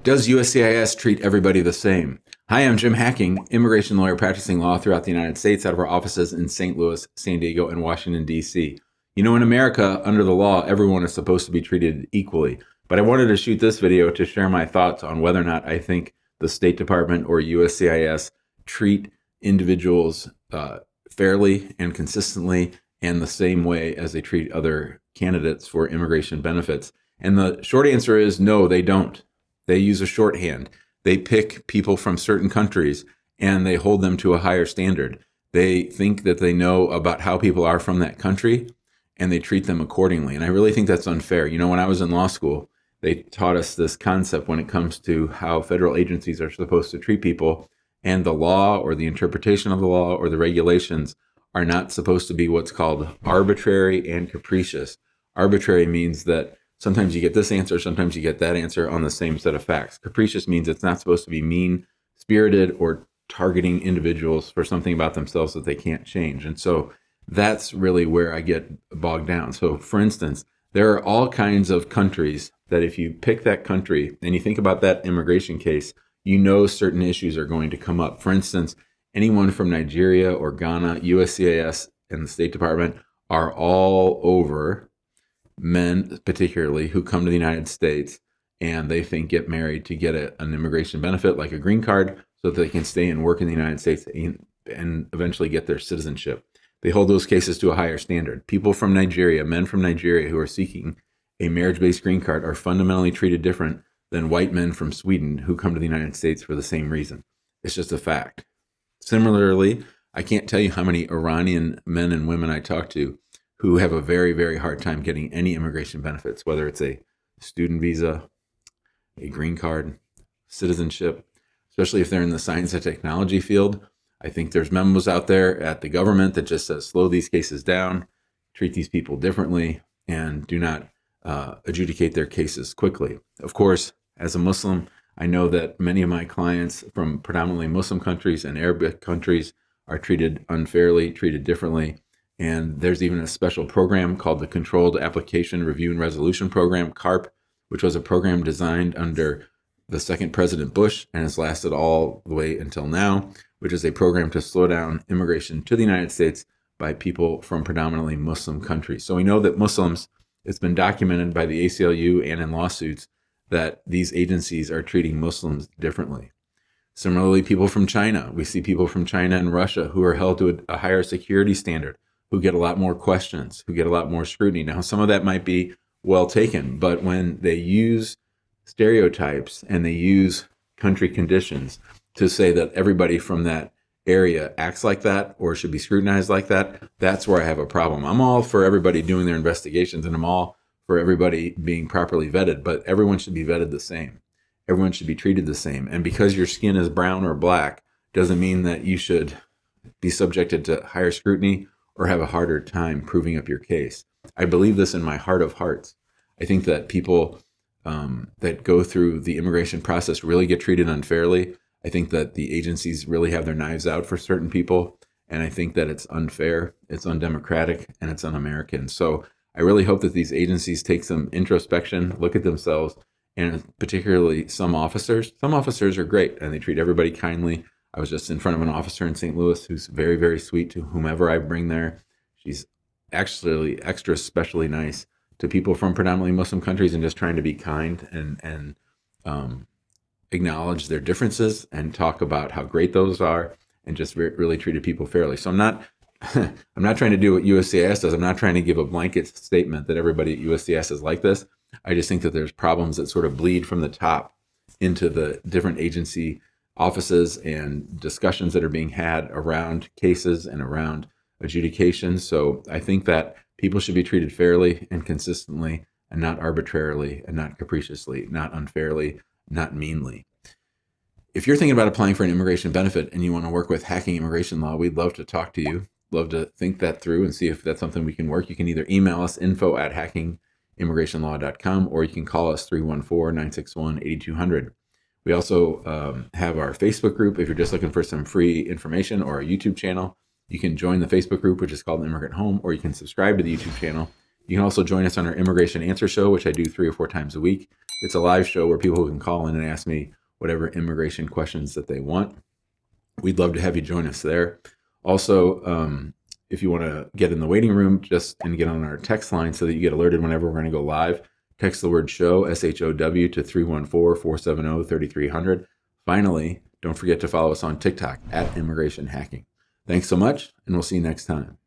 Does USCIS treat everybody the same? Hi, I'm Jim Hacking, immigration lawyer practicing law throughout the United States out of our offices in St. Louis, San Diego, and Washington, D.C. You know, in America, under the law, everyone is supposed to be treated equally. But I wanted to shoot this video to share my thoughts on whether or not I think the State Department or USCIS treat individuals fairly and consistently and the same way as they treat other candidates for immigration benefits. And the short answer is no, they don't. They use a shorthand. They pick people from certain countries and they hold them to a higher standard. They think that they know about how people are from that country and they treat them accordingly. And I really think that's unfair. You know, when I was in law school, they taught us this concept when it comes to how federal agencies are supposed to treat people, and the law or the interpretation of the law or the regulations are not supposed to be what's called arbitrary and capricious. Arbitrary means that sometimes you get this answer, sometimes you get that answer on the same set of facts. Capricious means it's not supposed to be mean-spirited or targeting individuals for something about themselves that they can't change. And so that's really where I get bogged down. So for instance, there are all kinds of countries that if you pick that country and you think about that immigration case, you know certain issues are going to come up. For instance, anyone from Nigeria or Ghana, USCIS and the State Department are all over men, particularly, who come to the United States and they think get married to get an immigration benefit like a green card so that they can stay and work in the United States and eventually get their citizenship. They hold those cases to a higher standard. People from Nigeria, men from Nigeria who are seeking a marriage-based green card are fundamentally treated different than white men from Sweden who come to the United States for the same reason. It's just a fact. Similarly, I can't tell you how many Iranian men and women I talk to who have a very, very hard time getting any immigration benefits, whether it's a student visa, a green card, citizenship, especially if they're in the science and technology field. I think there's memos out there at the government that just says slow these cases down, treat these people differently, and do not adjudicate their cases quickly. Of course, as a Muslim, I know that many of my clients from predominantly Muslim countries and Arabic countries are treated unfairly, treated differently. And there's even a special program called the Controlled Application Review and Resolution Program, CARP, which was a program designed under the second President Bush and has lasted all the way until now, which is a program to slow down immigration to the United States by people from predominantly Muslim countries. So we know that Muslims, it's been documented by the ACLU and in lawsuits that these agencies are treating Muslims differently. Similarly, people from China, we see people from China and Russia who are held to a higher security standard, who get a lot more questions, who get a lot more scrutiny. Now, some of that might be well taken, but when they use stereotypes and they use country conditions to say that everybody from that area acts like that or should be scrutinized like that, that's where I have a problem. I'm all for everybody doing their investigations and I'm all for everybody being properly vetted, but everyone should be vetted the same. Everyone should be treated the same. And because your skin is brown or black doesn't mean that you should be subjected to higher scrutiny or have a harder time proving up your case. I believe this in my heart of hearts. I think that people that go through the immigration process really get treated unfairly. I think that the agencies really have their knives out for certain people. And I think that it's unfair, it's undemocratic, and it's un-American. So I really hope that these agencies take some introspection, look at themselves, and particularly some officers. Some officers are great and they treat everybody kindly. I was just in front of an officer in St. Louis who's very, very sweet to whomever I bring there. She's actually extra specially nice to people from predominantly Muslim countries and just trying to be kind and acknowledge their differences and talk about how great those are and just really treated people fairly. So I'm not trying to do what USCIS does. I'm not trying to give a blanket statement that everybody at USCIS is like this. I just think that there's problems that sort of bleed from the top into the different agency offices and discussions that are being had around cases and around adjudication. So I think that people should be treated fairly and consistently and not arbitrarily and not capriciously, not unfairly, not meanly. If you're thinking about applying for an immigration benefit and you want to work with Hacking Immigration Law, we'd love to talk to you. Love to think that through and see if that's something we can work. You can either email us info@hackingimmigrationlaw.com or you can call us 314-961-8200. We also have our Facebook group. If you're just looking for some free information, or a YouTube channel, you can join the Facebook group, which is called Immigrant Home, or you can subscribe to the YouTube channel. You can also join us on our Immigration Answer Show, which I do 3 or 4 times a week. It's a live show where people can call in and ask me whatever immigration questions that they want. We'd love to have you join us there. Also, if you want to get in the waiting room and get on our text line so that you get alerted whenever we're going to go live, text the word show, SHOW, to 314-470-3300. Finally, don't forget to follow us on TikTok @Immigration Hacking. Thanks so much, and we'll see you next time.